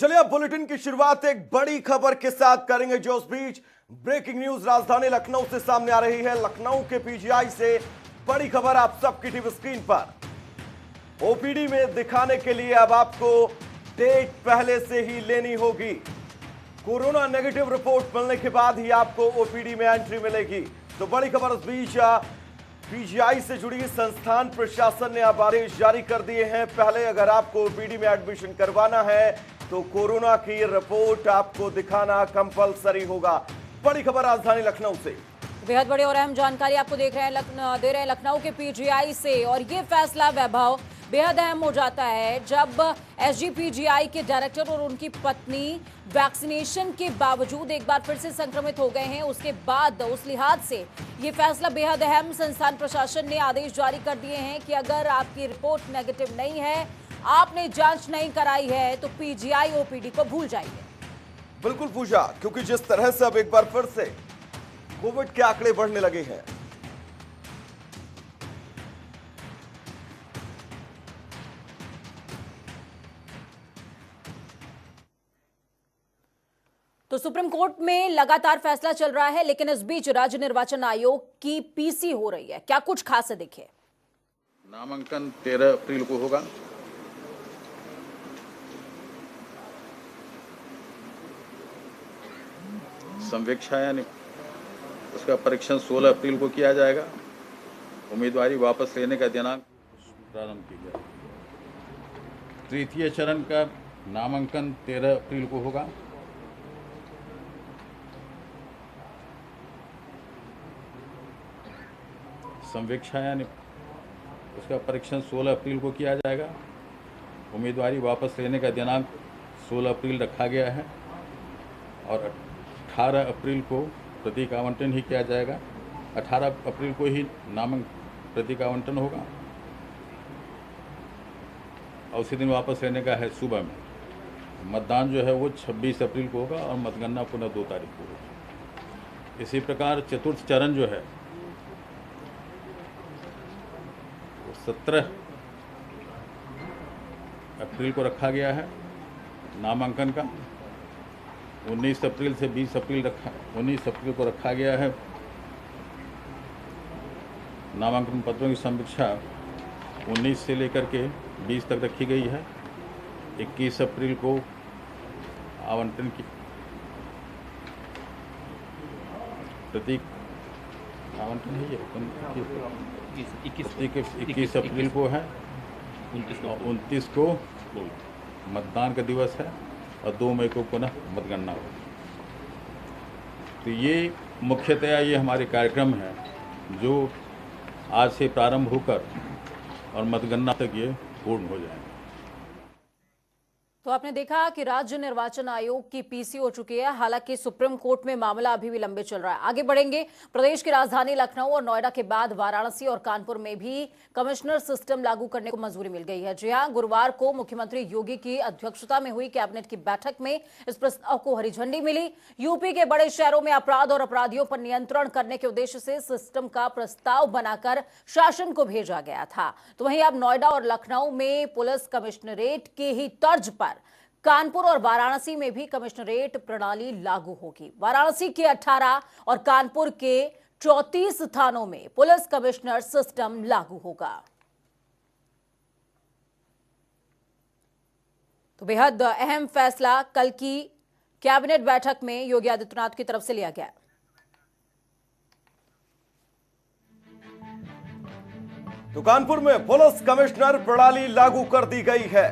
चलिए अब बुलेटिन की शुरुआत एक बड़ी खबर के साथ करेंगे, जो उस बीच ब्रेकिंग न्यूज राजधानी लखनऊ से सामने आ रही है। लखनऊ के पीजीआई से बड़ी खबर आप सबकी टीवी स्क्रीन पर। ओपीडी में दिखाने के लिए अब आपको डेट पहले से ही लेनी होगी। कोरोना नेगेटिव रिपोर्ट मिलने के बाद ही आपको ओपीडी में एंट्री मिलेगी। तो बड़ी खबर उस बीच पीजीआई से जुड़ी संस्थान प्रशासन ने अब आदेश जारी कर दिए हैं। पहले अगर आपको ओपीडी में एडमिशन करवाना है तो कोरोना की रिपोर्ट आपको दिखाना कंपलसरी होगा। बड़ी खबर राजधानी लखनऊ से। बेहद बड़ी और अहम जानकारी आपको दे रहे हैं लखनऊ के पीजीआई से। और ये फैसला वैभव बेहद अहम हो जाता है जब एसजीपीजीआई के डायरेक्टर और उनकी पत्नी वैक्सीनेशन के बावजूद एक बार फिर से संक्रमित हो गए हैं। उसके बाद उस लिहाज से ये फैसला बेहद अहम। संस्थान प्रशासन ने आदेश जारी कर दिए हैं कि अगर आपकी रिपोर्ट नेगेटिव नहीं है, आपने जांच नहीं कराई है, तो पीजीआई ओपीडी को भूल जाइए। बिल्कुल पूजा, क्योंकि जिस तरह से अब एक बार फिर से कोविड के आंकड़े बढ़ने लगे हैं। तो सुप्रीम कोर्ट में लगातार फैसला चल रहा है, लेकिन इस बीच राज्य निर्वाचन आयोग की पीसी हो रही है। क्या कुछ खास है, देखिए। नामांकन 13 अप्रैल को होगा। संवेक्षा यानी उसका परीक्षण 16 अप्रैल को किया जाएगा। उम्मीदवारी वापस लेने का दिनांक प्रारंभ किया जाएगा। तृतीय चरण का नामांकन 13 अप्रैल को होगा। संवेक्षा यानी उसका परीक्षण 16 अप्रैल को किया जाएगा। उम्मीदवारी वापस लेने का दिनांक 16 अप्रैल रखा गया है और 18 अप्रैल को प्रतीक आवंटन ही किया जाएगा। 18 अप्रैल को ही प्रतीक आवंटन होगा और उसी दिन वापस लेने का है सुबह में। मतदान जो है वो 26 अप्रैल को होगा और मतगणना पुनः 2 तारीख को होगी। इसी प्रकार चतुर्थ चरण जो है 17 अप्रैल को रखा गया है नामांकन का। 19 अप्रैल से 20 अप्रैल 19 अप्रैल को रखा गया है। नामांकन पत्रों की समीक्षा 19 से लेकर के 20 तक रखी गई है। 21 अप्रैल को आवंटन की प्रतीक आवंटन है। 21 अप्रैल को है। 29 को मतदान का दिवस है और 2 मई को पुनः मतगणना होगी। तो ये मुख्यतया ये हमारे कार्यक्रम है जो आज से प्रारंभ होकर और मतगणना तक ये पूर्ण हो जाएंगे। तो आपने देखा कि राज्य निर्वाचन आयोग की पीसी हो चुकी है। हालांकि सुप्रीम कोर्ट में मामला अभी भी लंबे चल रहा है। आगे बढ़ेंगे। प्रदेश की राजधानी लखनऊ और नोएडा के बाद वाराणसी और कानपुर में भी कमिश्नर सिस्टम लागू करने को मंजूरी मिल गई है। जी हां, गुरुवार को मुख्यमंत्री योगी की अध्यक्षता में हुई कैबिनेट की बैठक में इस प्रस्ताव को हरी झंडी मिली। यूपी के बड़े शहरों में अपराध और अपराधियों पर नियंत्रण करने के उद्देश्य से सिस्टम का प्रस्ताव बनाकर शासन को भेजा गया था। तो वहीं अब नोएडा और लखनऊ में पुलिस कमिश्नरेट के ही तर्ज पर कानपुर और वाराणसी में भी कमिश्नरेट प्रणाली लागू होगी। वाराणसी के 18 और कानपुर के 34 थानों में पुलिस कमिश्नर सिस्टम लागू होगा। तो बेहद अहम फैसला कल की कैबिनेट बैठक में योगी आदित्यनाथ की तरफ से लिया गया। तो कानपुर में पुलिस कमिश्नर प्रणाली लागू कर दी गई है।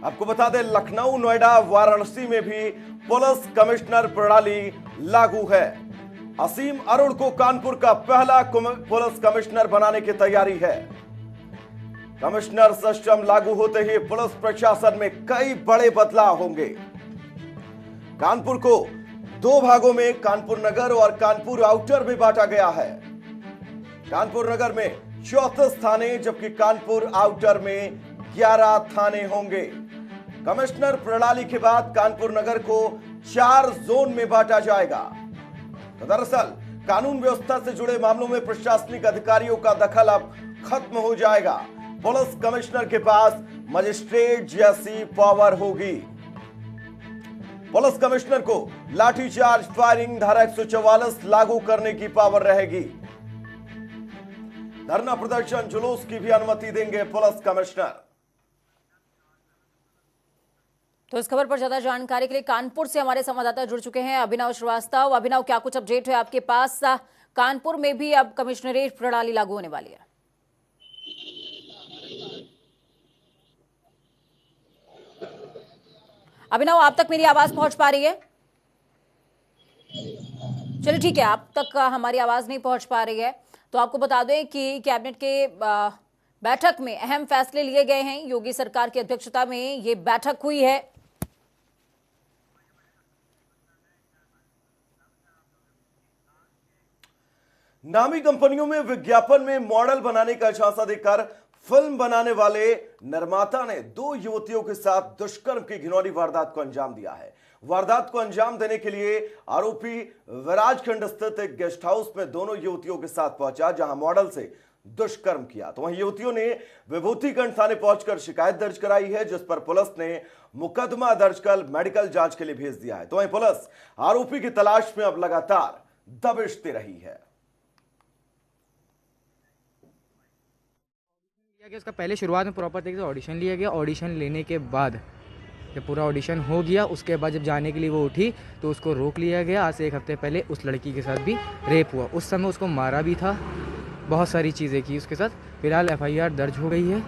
आपको बता दें, लखनऊ, नोएडा, वाराणसी में भी पुलिस कमिश्नर प्रणाली लागू है। असीम अरुण को कानपुर का पहला पुलिस कमिश्नर बनाने की तैयारी है। कमिश्नर सिस्टम लागू होते ही पुलिस प्रशासन में कई बड़े बदलाव होंगे। कानपुर को 2 भागों में कानपुर नगर और कानपुर आउटर में बांटा गया है। कानपुर नगर में 34 थाने जबकि कानपुर आउटर में 11 थाने होंगे। कमिश्नर प्रणाली के बाद कानपुर नगर को 4 जोन में बांटा जाएगा। तो दरअसल कानून व्यवस्था से जुड़े मामलों में प्रशासनिक अधिकारियों का दखल अब खत्म हो जाएगा। पुलिस कमिश्नर के पास मजिस्ट्रेट जैसी पावर होगी। पुलिस कमिश्नर को लाठीचार्ज, फायरिंग, धारा 144 लागू करने की पावर रहेगी। धरना प्रदर्शन, जुलूस की भी अनुमति देंगे पुलिस कमिश्नर। तो इस खबर पर ज्यादा जानकारी के लिए कानपुर से हमारे संवाददाता जुड़ चुके हैं अभिनव श्रीवास्तव। अभिनव, क्या कुछ अपडेट है आपके पास? कानपुर में भी अब कमिश्नरेट प्रणाली लागू होने वाली है। अभिनव, आप तक मेरी आवाज पहुंच पा रही है? चलिए ठीक है, आप तक हमारी आवाज नहीं पहुंच पा रही है तो आपको बता दें कि कैबिनेट के बैठक में अहम फैसले लिए गए हैं। योगी सरकार की अध्यक्षता में ये बैठक हुई है। नामी कंपनियों में विज्ञापन में मॉडल बनाने का झांसा देकर फिल्म बनाने वाले निर्माता ने 2 युवतियों के साथ दुष्कर्म की घिनौनी वारदात को अंजाम दिया है। वारदात को अंजाम देने के लिए आरोपी विराजखंड स्थित एक गेस्ट हाउस में दोनों युवतियों के साथ पहुंचा, जहां मॉडल से दुष्कर्म किया। तो वहीं युवतियों ने विभूतिखंड थाने पहुंचकर शिकायत दर्ज कराई है, जिस पर पुलिस ने मुकदमा दर्ज कर मेडिकल जांच के लिए भेज दिया है। तो वहीं पुलिस आरोपी की तलाश में अब लगातार दबिश दे रही है। उसका पहले शुरुआत में प्रॉपर तरीके से ऑडिशन लिया गया। ऑडिशन लेने के बाद जब पूरा ऑडिशन हो गया, उसके बाद जब जाने के लिए वो उठी तो उसको रोक लिया गया। आज से 1 हफ्ते पहले उस लड़की के साथ भी रेप हुआ। उस समय उसको मारा भी था, बहुत सारी चीज़ें की उसके साथ। फिलहाल FIR दर्ज हो गई है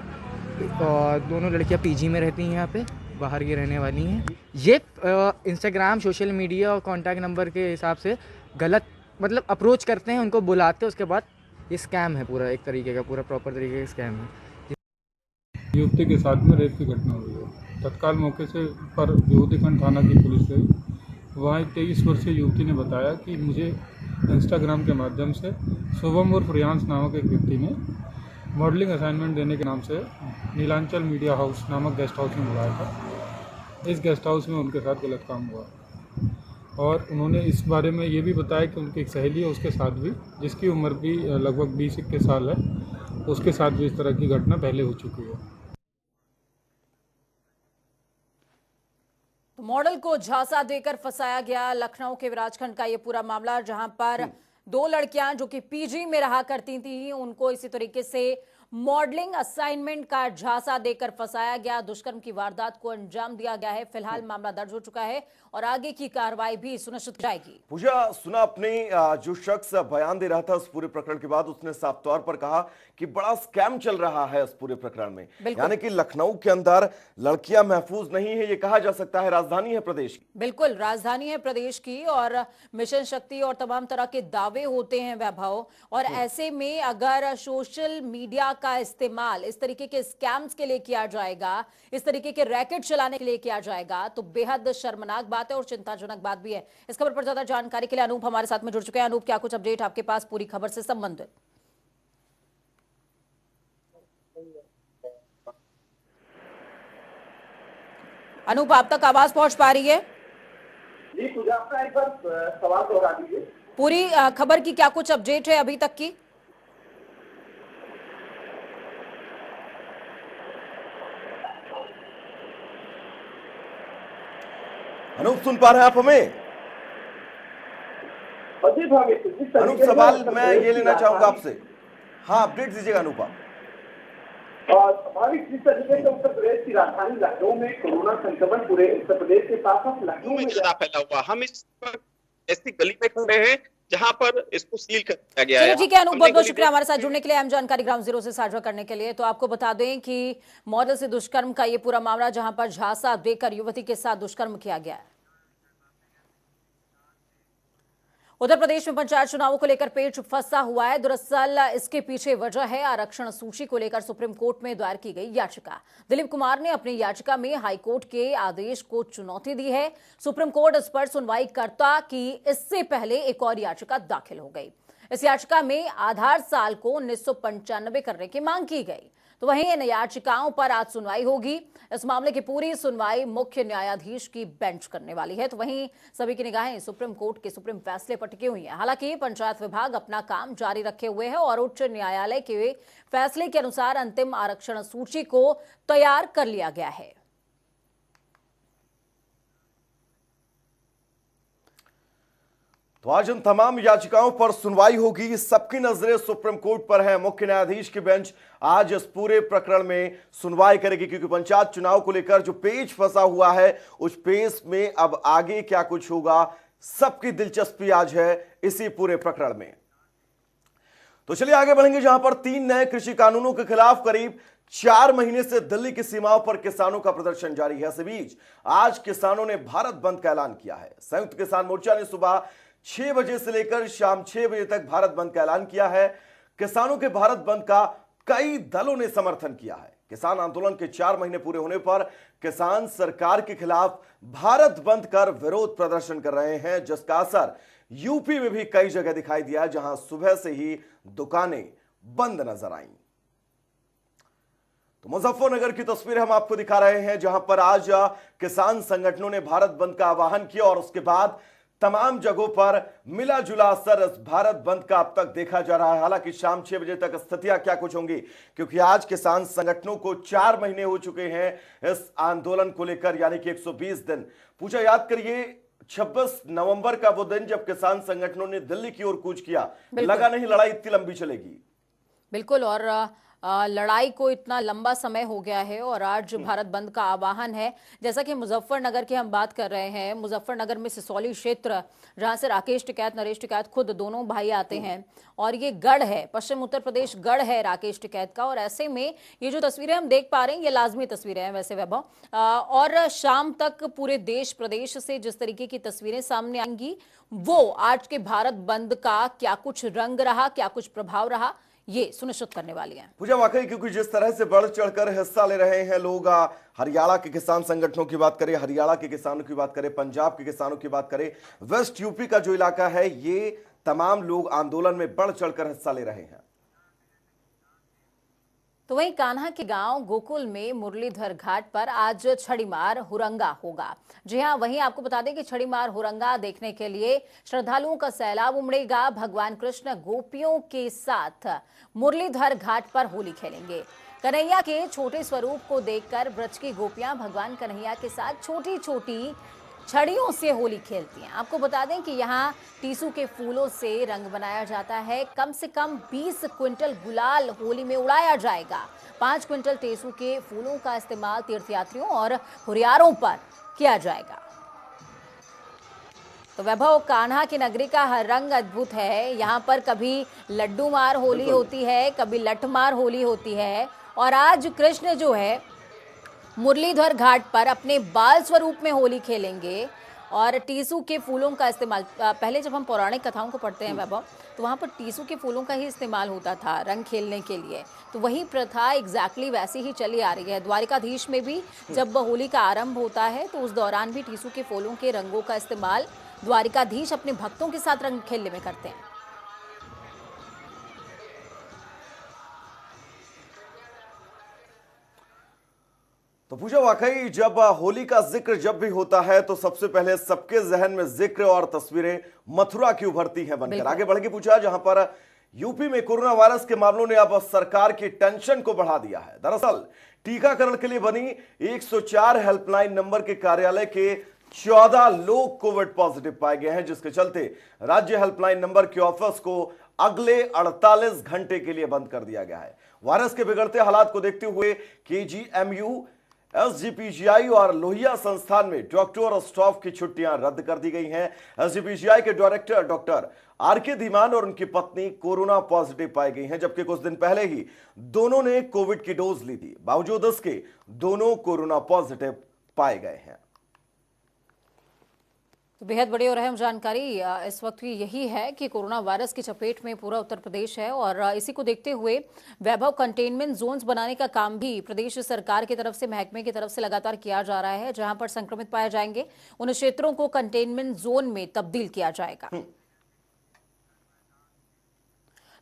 और दोनों लड़कियां PG में रहती हैं, यहाँ पे बाहर की रहने वाली हैं। ये इंस्टाग्राम, सोशल मीडिया और कॉन्टैक्ट नंबर के हिसाब से गलत मतलब अप्रोच करते हैं, उनको बुलाते हैं, उसके बाद ये स्कैम है पूरा, एक तरीके का पूरा प्रॉपर तरीके का स्कैम है। युवती के साथ में रेप की घटना हुई है। तत्काल मौके से पर विभूतिखंड थाना की पुलिस गई। वहाँ एक 23 वर्षीय युवती ने बताया कि मुझे इंस्टाग्राम के माध्यम से शुभम और प्रियांश नामक एक व्यक्ति ने मॉडलिंग असाइनमेंट देने के नाम से नीलांचल मीडिया हाउस नामक गेस्ट हाउस में बुलाया था। इस गेस्ट हाउस में उनके साथ गलत काम हुआ और उन्होंने इस बारे में ये भी बताया कि उनकी एक सहेली है उसके साथ भी, जिसकी उम्र भी लगभग 20-21 साल है, उसके साथ भी इस तरह की घटना पहले हो चुकी है। मॉडल को झांसा देकर फंसाया गया लखनऊ के विराजखंड का ये पूरा मामला, जहां पर 2 लड़कियां जो कि PG में रहा करती थी, उनको इसी तरीके से मॉडलिंग असाइनमेंट का झांसा देकर फंसाया गया। दुष्कर्म की वारदात को अंजाम दिया गया है। फिलहाल मामला दर्ज हो चुका है और आगे की कार्रवाई भी सुनिश्चित जाएगी। पूजा, सुना आपने जो शख्स बयान दे रहा था उस पूरे प्रकरण के बाद, उसने साफ तौर पर कहा कि बड़ा स्कैम चल रहा है इस पूरे प्रकरण में। यानी कि लखनऊ के अंदर लड़कियां महफूज नहीं है, ये कहा जा सकता है। राजधानी है प्रदेश की। बिल्कुल, राजधानी है प्रदेश की और मिशन शक्ति और तमाम तरह के दावे होते हैं वैभव। और ऐसे में अगर सोशल मीडिया का इस्तेमाल इस तरीके के स्कैम्स के लिए किया जाएगा, इस तरीके के रैकेट चलाने के लिए किया जाएगा, तो बेहद शर्मनाक बात है और चिंताजनक बात भी है। इस खबर पर ज्यादा जानकारी के लिए अनूप हमारे साथ में जुड़ चुके हैं। अनूप, क्या कुछ अपडेट आपके पास पूरी खबर से संबंधित? अनूप, आप तक आवाज पहुंच पा रही है? जी पूजा, अपना एक बार सवाल दोहरा दीजिए। पूरी खबर की क्या कुछ अपडेट है अभी तक की? अनूप, सुन पा रहे हैं आप हमें? अनूप, सवाल मैं ये लेना चाहूंगा आपसे। हाँ, अपडेट दीजिएगा अनूप आप। और स्वाभाविक जिस तरीके से उत्तर प्रदेश की राजधानी लखनऊ में कोरोना संक्रमण पूरे उत्तर प्रदेश के साथ साथ लखनऊ में ज्यादा फैला हुआ, हम इस ऐसी गली में खड़े हैं जहां पर इसको सील कर दिया गया है। ठीक है अनूप, बहुत बहुत शुक्रिया हमारे साथ जुड़ने के लिए, अहम जानकारी ग्राउंड जीरो से साझा करने के लिए। तो आपको बता दें कि मॉडल से दुष्कर्म का ये पूरा मामला, जहां पर झांसा देकर युवती के साथ दुष्कर्म किया गया है। उत्तर प्रदेश में पंचायत चुनावों को लेकर पेच फंसा हुआ है। दरअसल इसके पीछे वजह है आरक्षण सूची को लेकर सुप्रीम कोर्ट में दायर की गई याचिका। दिलीप कुमार ने अपनी याचिका में हाईकोर्ट के आदेश को चुनौती दी है। सुप्रीम कोर्ट इस पर सुनवाई करता कि इससे पहले एक और याचिका दाखिल हो गई। इस याचिका में आधार साल को 1995 करने की मांग की गई। तो वहीं इन याचिकाओं पर आज सुनवाई होगी। इस मामले की पूरी सुनवाई मुख्य न्यायाधीश की बेंच करने वाली है। तो वहीं सभी की निगाहें सुप्रीम कोर्ट के सुप्रीम फैसले पर टिकी हुई हैं। हालांकि पंचायत विभाग अपना काम जारी रखे हुए है और उच्च न्यायालय के फैसले के अनुसार अंतिम आरक्षण सूची को तैयार कर लिया गया है। तो आज इन तमाम याचिकाओं पर सुनवाई होगी। सबकी नजरें सुप्रीम कोर्ट पर है। मुख्य न्यायाधीश की बेंच आज इस पूरे प्रकरण में सुनवाई करेगी, क्योंकि पंचायत चुनाव को लेकर जो पेच फंसा हुआ है उस पेच में अब आगे क्या कुछ होगा, सबकी दिलचस्पी आज है इसी पूरे प्रकरण में। तो चलिए आगे बढ़ेंगे, जहां पर 3 नए कृषि कानूनों के खिलाफ करीब 4 महीने से दिल्ली की सीमाओं पर किसानों का प्रदर्शन जारी है। इसी बीच आज किसानों ने भारत बंद का ऐलान किया है। संयुक्त किसान मोर्चा ने सुबह 6 बजे से लेकर शाम 6 बजे तक भारत बंद का ऐलान किया है। किसानों के भारत बंद का कई दलों ने समर्थन किया है। किसान आंदोलन के 4 महीने पूरे होने पर किसान सरकार के खिलाफ भारत बंद कर विरोध प्रदर्शन कर रहे हैं, जिसका असर यूपी में भी कई जगह दिखाई दिया, जहां सुबह से ही दुकानें बंद नजर आईं। तो मुजफ्फरनगर की तस्वीर हम आपको दिखा रहे हैं, जहां पर आज किसान संगठनों ने भारत बंद का आह्वान किया और उसके बाद तमाम जगहों पर मिला जुला असर इस भारत बंद का अब तक देखा जा रहा है। हालांकि शाम 6 बजे तक स्थितियां क्या कुछ होंगी, क्योंकि आज किसान संगठनों को 4 महीने हो चुके हैं इस आंदोलन को लेकर, यानी कि 120 दिन। पूजा याद करिए 26 नवंबर का वो दिन जब किसान संगठनों ने दिल्ली की ओर कूच किया। लगा नहीं लड़ाई इतनी लंबी चलेगी। बिल्कुल, और लड़ाई को इतना लंबा समय हो गया है और आज भारत बंद का आह्वान है। जैसा कि मुजफ्फरनगर की हम बात कर रहे हैं, मुजफ्फरनगर में सिसौली क्षेत्र, जहां से राकेश टिकैत नरेश टिकैत खुद दोनों भाई आते हैं, और ये गढ़ है, पश्चिम उत्तर प्रदेश गढ़ है राकेश टिकैत का। और ऐसे में ये जो तस्वीरें हम देख पा रहे हैं, ये लाजमी तस्वीरें हैं वैसे वैभव, और शाम तक पूरे देश प्रदेश से जिस तरीके की तस्वीरें सामने आएंगी, वो आज के भारत बंद का क्या कुछ रंग रहा, क्या कुछ प्रभाव रहा, ये सुनिश्चित करने वाली है। पूजा वाकई, क्योंकि जिस तरह से बढ़ चढ़कर हिस्सा ले रहे हैं लोग, हरियाणा के किसान संगठनों की बात करें, हरियाणा के किसानों की बात करें, पंजाब के किसानों की बात करें, वेस्ट यूपी का जो इलाका है, ये तमाम लोग आंदोलन में बढ़ चढ़कर हिस्सा ले रहे हैं। तो वहीं कान्हा के गांव गोकुल में मुरलीधर घाट पर आज छड़ीमार हुरंगा होगा। जी हां, वहीं आपको बता दें कि छड़ीमार हुरंगा देखने के लिए श्रद्धालुओं का सैलाब उमड़ेगा। भगवान कृष्ण गोपियों के साथ मुरलीधर घाट पर होली खेलेंगे। कन्हैया के छोटे स्वरूप को देखकर ब्रज की गोपियां भगवान कन्हैया के साथ छोटी छोटी छड़ियों से होली खेलती हैं। आपको बता दें कि यहाँ टीसू के फूलों से रंग बनाया जाता है। कम से कम 20 क्विंटल गुलाल होली में उड़ाया जाएगा। 5 क्विंटल टीसू के फूलों का इस्तेमाल तीर्थयात्रियों और हुरियारों पर किया जाएगा। तो वैभव, कान्हा की नगरी का हर रंग अद्भुत है। यहाँ पर कभी लड्डू मार होली होती है, कभी लठ मार होली होती है, और आज कृष्ण जो है मुरलीधर घाट पर अपने बाल स्वरूप में होली खेलेंगे और टीसू के फूलों का इस्तेमाल। पहले जब हम पौराणिक कथाओं को पढ़ते हैं वैभव, तो वहाँ पर टीसू के फूलों का ही इस्तेमाल होता था रंग खेलने के लिए। तो वही प्रथा एग्जैक्टली वैसी ही चली आ रही है। द्वारिकाधीश में भी जब होली का आरंभ होता है तो उस दौरान भी टीसू के फूलों के रंगों का इस्तेमाल द्वारिकाधीश अपने भक्तों के साथ रंग खेलने में करते हैं। तो पूजा वाकई, जब होली का जिक्र जब भी होता है तो सबसे पहले सबके जहन में जिक्र और तस्वीरें मथुरा की उभरती हैं बनकर। आगे बढ़ के पूछा, जहां पर यूपी में कोरोना वायरस के मामलों ने अब सरकार की टेंशन को बढ़ा दिया है। दरअसल टीकाकरण के लिए बनी 104 हेल्पलाइन नंबर के कार्यालय के 14 लोग कोविड पॉजिटिव पाए गए हैं, जिसके चलते राज्य हेल्पलाइन नंबर के ऑफिस को अगले 48 घंटे के लिए बंद कर दिया गया है। वायरस के बिगड़ते हालात को देखते हुए केजीएमयू, एसजीपीजीआई और लोहिया संस्थान में डॉक्टर और स्टाफ की छुट्टियां रद्द कर दी गई हैं। एसजीपीजीआई के डायरेक्टर डॉक्टर आरके धीमान और उनकी पत्नी कोरोना पॉजिटिव पाई गई हैं, जबकि कुछ दिन पहले ही दोनों ने कोविड की डोज ली थी। बावजूद इसके दोनों कोरोना पॉजिटिव पाए गए हैं। तो बेहद बड़ी और अहम जानकारी इस वक्त की यही है कि कोरोना वायरस की चपेट में पूरा उत्तर प्रदेश है, और इसी को देखते हुए वैभव कंटेनमेंट जोन्स बनाने का काम भी प्रदेश सरकार की तरफ से, महकमे की तरफ से लगातार किया जा रहा है। जहां पर संक्रमित पाए जाएंगे उन क्षेत्रों को कंटेनमेंट जोन में तब्दील किया जाएगा।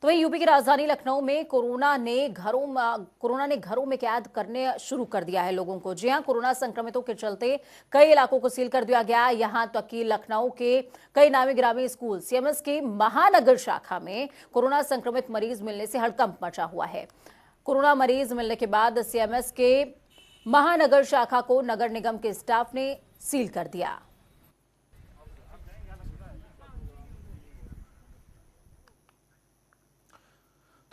तो वहीं यूपी की राजधानी लखनऊ में कोरोना ने घरों में कैद करने शुरू कर दिया है लोगों को। जी हां, कोरोना संक्रमितों के चलते कई इलाकों को सील कर दिया गया। यहां तक कि लखनऊ के कई नामी गिरामी स्कूल सीएमएस की महानगर शाखा में कोरोना संक्रमित मरीज मिलने से हड़कंप मचा हुआ है। कोरोना मरीज मिलने के बाद सीएमएस के महानगर शाखा को नगर निगम के स्टाफ ने सील कर दिया।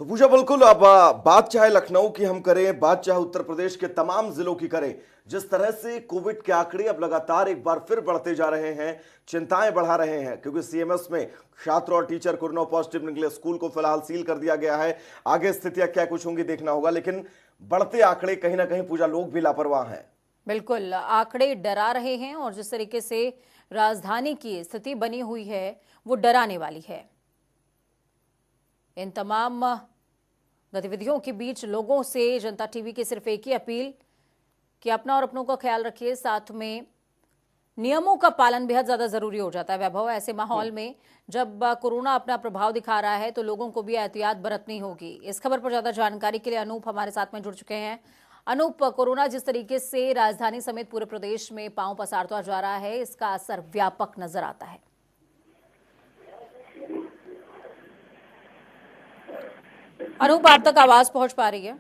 तो पूजा, बिल्कुल अब बात चाहे लखनऊ की हम करें, बात चाहे उत्तर प्रदेश के तमाम जिलों की करें, जिस तरह से कोविड के आंकड़े अब लगातार एक बार फिर बढ़ते जा रहे हैं, चिंताएं बढ़ा रहे हैं, क्योंकि सीएमएस में छात्र और टीचर कोरोना पॉजिटिव निकले। स्कूल को फिलहाल सील कर दिया गया है। आगे स्थितियां क्या कुछ होंगी देखना होगा, लेकिन बढ़ते आंकड़े कहीं ना कहीं पूजा लोग भी लापरवाह हैं। बिल्कुल, आंकड़े डरा रहे हैं और जिस तरीके से राजधानी की स्थिति बनी हुई है वो डराने वाली है। इन तमाम गतिविधियों के बीच लोगों से जनता टीवी की सिर्फ एक ही अपील कि अपना और अपनों का ख्याल रखिए, साथ में नियमों का पालन बेहद ज्यादा जरूरी हो जाता है। वैभव, ऐसे माहौल में जब कोरोना अपना प्रभाव दिखा रहा है तो लोगों को भी एहतियात बरतनी होगी। इस खबर पर ज्यादा जानकारी के लिए अनूप हमारे साथ में जुड़ चुके हैं। अनूप, कोरोना जिस तरीके से राजधानी समेत पूरे प्रदेश में पांव पसारता जा रहा है, इसका असर व्यापक नजर आता है। अनूप, आप तक आवाज पहुंच पा रही है?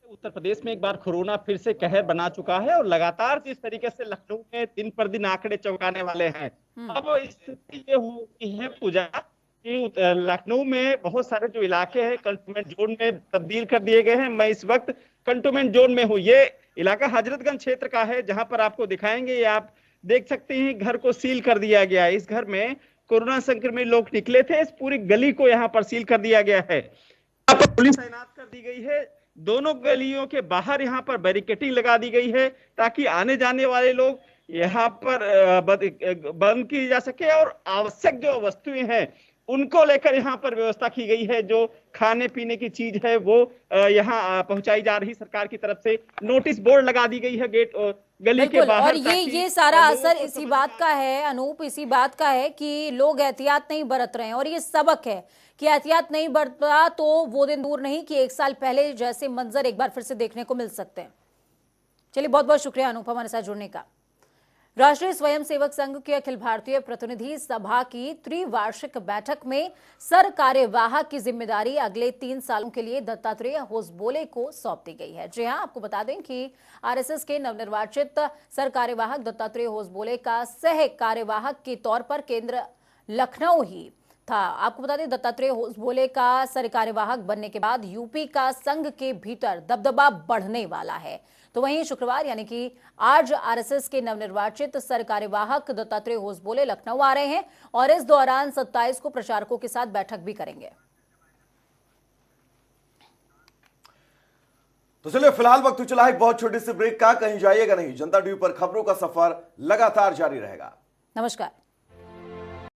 उत्तर प्रदेश में एक बार कोरोना फिर से कहर बना चुका है और लगातार जिस तरीके से लखनऊ में दिन पर दिन आंकड़े चौंकाने वाले हैं, अब स्थिति ये हुई है पूजा कि लखनऊ में बहुत सारे जो इलाके हैं कंटोनमेंट जोन में तब्दील कर दिए गए हैं। मैं इस वक्त कंटोनमेंट जोन में हूँ। ये इलाका हजरतगंज क्षेत्र का है, जहां पर आपको दिखाएंगे। ये आप देख सकते हैं, घर को सील कर दिया गया है। इस घर में कोरोना संक्रमित लोग निकले थे। इस पूरी गली को यहाँ पर सील कर दिया गया है। यहाँ पर पुलिस तैनात कर दी गई है। दोनों गलियों के बाहर यहाँ पर बैरिकेडिंग लगा दी गई है ताकि आने जाने वाले लोग यहाँ पर बंद की जा सके और आवश्यक जो वस्तुएं हैं उनको लेकर यहाँ पर व्यवस्था की गई है। जो खाने पीने की चीज है वो यहाँ पहुंचाई जा रही सरकार की तरफ से। नोटिस बोर्ड लगा दी गई है गेट गली के बाहर। और ये सारा असर इसी बात का है अनूप, इसी बात का है कि लोग एहतियात नहीं बरत रहे हैं। और ये सबक है कि एहतियात नहीं बरता तो वो दिन दूर नहीं कि 1 साल पहले जैसे मंजर एक बार फिर से देखने को मिल सकते हैं। चलिए, बहुत बहुत शुक्रिया अनूप हमारे साथ जुड़ने का। राष्ट्रीय स्वयंसेवक संघ की अखिल भारतीय प्रतिनिधि सभा की त्रिवार्षिक बैठक में सर कार्यवाहक की जिम्मेदारी अगले 3 सालों के लिए दत्तात्रेय होसबोले को सौंप दी गई है। जी हां, आपको बता दें कि आरएसएस के नवनिर्वाचित सर कार्यवाहक दत्तात्रेय होसबोले का सह कार्यवाहक के तौर पर केंद्र लखनऊ ही था। आपको बता दें, दत्तात्रेय होसबोले का सर कार्यवाहक बनने के बाद यूपी का संघ के भीतर दबदबा बढ़ने वाला है। तो वहीं शुक्रवार यानी कि आज आरएसएस के नवनिर्वाचित सर कार्यवाहक दत्तात्रेय होसबोले लखनऊ आ रहे हैं और इस दौरान 27 को प्रचारकों के साथ बैठक भी करेंगे। तो चलिए, फिलहाल वक्त चला है बहुत छोटी सी ब्रेक का। कहीं जाइएगा नहीं, जनता टीवी पर खबरों का सफर लगातार जारी रहेगा। नमस्कार।